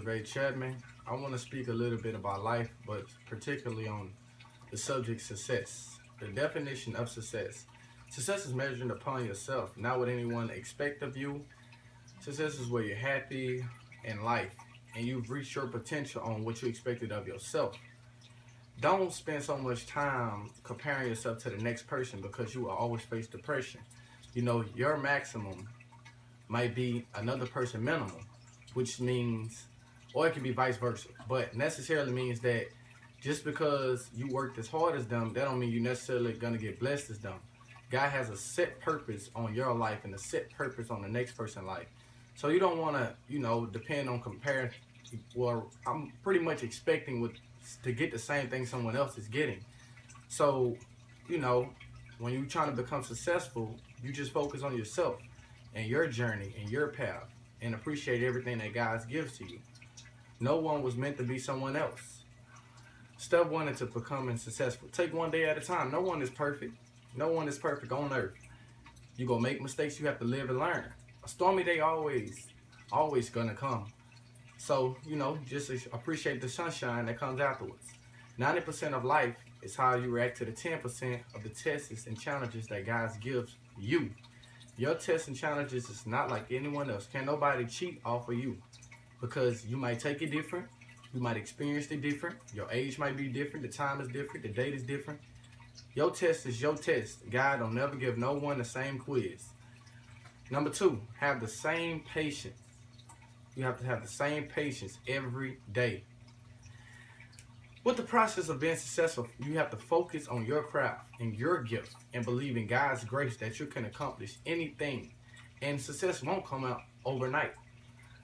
Travay Chatman. I want to speak a little bit about life, but particularly on the subject success. The definition of success. Success is measured upon yourself, not what anyone expects of you. Success is where you're happy in life and you've reached your potential on what you expected of yourself. Don't spend so much time comparing yourself to the next person because you will always face depression. Your maximum might be another person minimum, which means, or it can be vice versa, but necessarily means that just because you worked as hard as them, that don't mean you're necessarily gonna get blessed as them. God has a set purpose on your life and a set purpose on the next person's life. So you don't want to, depend on comparing. Well, I'm pretty much expecting to get the same thing someone else is getting. So, you know, when you're trying to become successful, you just focus on yourself and your journey and your path and appreciate everything that God gives to you. No one was meant to be someone else. Step one into becoming successful. Take one day at a time. No one is perfect. No one is perfect on earth. You're going to make mistakes. You have to live and learn. A stormy day always going to come. So, just appreciate the sunshine that comes afterwards. 90% of life is how you react to the 10% of the tests and challenges that God gives you. Your tests and challenges is not like anyone else. Can't nobody cheat off of you because you might take it different. You might experience it different. Your age might be different. The time is different. The date is different. Your test is your test. God don't never give no one the same quiz. Number two, have the same patience. You have to have the same patience every day. With the process of being successful, you have to focus on your craft and your gift and believe in God's grace that you can accomplish anything. And success won't come out overnight.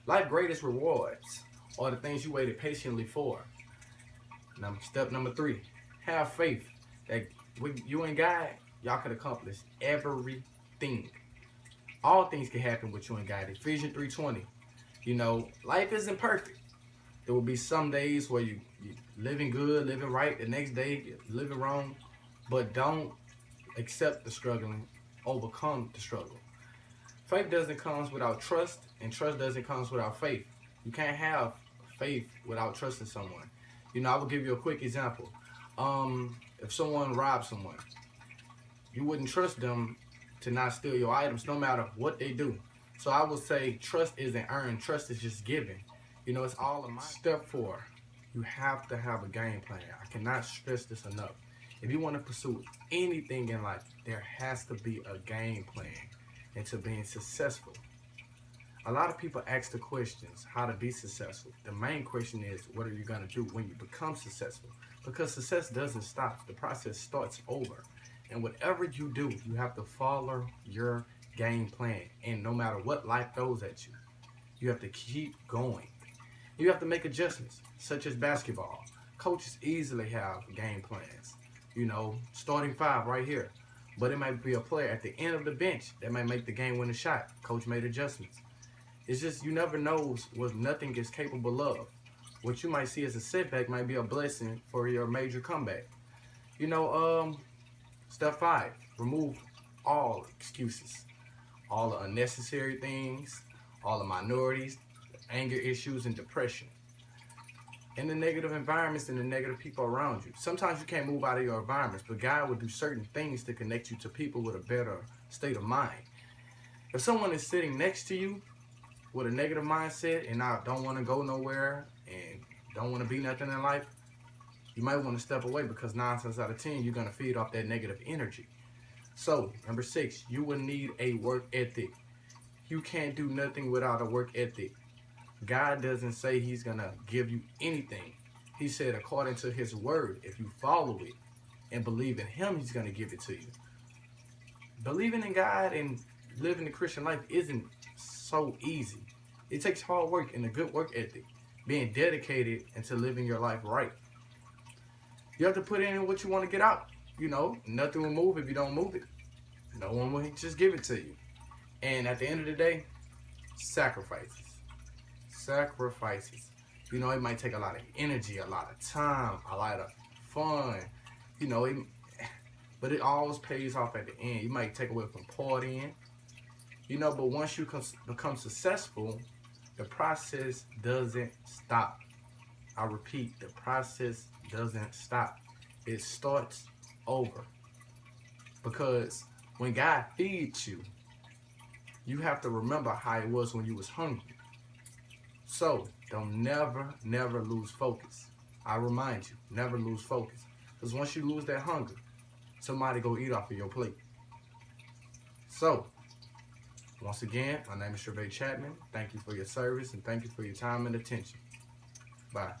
Life's greatest rewards are the things you waited patiently for. Now, step number three, have faith that with you and God, y'all can accomplish everything. All things can happen with you and God. Ephesians 3:20. Life isn't perfect. There will be some days where you living good, living right. The next day, you're living wrong. But don't accept the struggling. Overcome the struggle. Faith doesn't come without trust, and trust doesn't come without faith. You can't have faith without trusting someone. I will give you a quick example. If someone robs someone, you wouldn't trust them to not steal your items no matter what they do. So I would say trust isn't earned, trust is just given. It's all of my. Step four, you have to have a game plan. I cannot stress this enough. If you want to pursue anything in life, there has to be a game plan into being successful. A lot of people ask the questions, how to be successful. The main question is, what are you going to do when you become successful? Because success doesn't stop. The process starts over. And whatever you do, you have to follow your game plan. And no matter what life throws at you, you have to keep going. You have to make adjustments, such as basketball. Coaches easily have game plans. Starting five right here. But it might be a player at the end of the bench that might make the game-winning shot. Coach made adjustments. It's just you never know what nothing is capable of. What you might see as a setback might be a blessing for your major comeback. Step five, remove all excuses, all the unnecessary things, all the minorities, anger issues, and depression. And the negative environments and the negative people around you. Sometimes you can't move out of your environments, but God will do certain things to connect you to people with a better state of mind. If someone is sitting next to you with a negative mindset and I don't want to go nowhere and don't want to be nothing in life, you might want to step away because 9 times out of 10, you're going to feed off that negative energy. So, number 6, you will need a work ethic. You can't do nothing without a work ethic. God doesn't say he's going to give you anything. He said according to his word, if you follow it and believe in him, he's going to give it to you. Believing in God and living the Christian life isn't so easy. It takes hard work and a good work ethic, being dedicated into living your life right. You have to put in what you want to get out. Nothing will move if you don't move it. No one will just give it to you. And at the end of the day, sacrifices. Sacrifices. It might take a lot of energy, a lot of time, a lot of fun. But it always pays off at the end. You might take away from partying. But once you become successful, The process doesn't stop. I repeat, the process doesn't stop. It starts over. Because when God feeds you, you have to remember how it was when you was hungry. So don't never lose focus. I remind you, never lose focus. Because once you lose that hunger, somebody go eat off of your plate. So, once again, my name is Travay Chatman. Thank you for your service and thank you for your time and attention. Bye.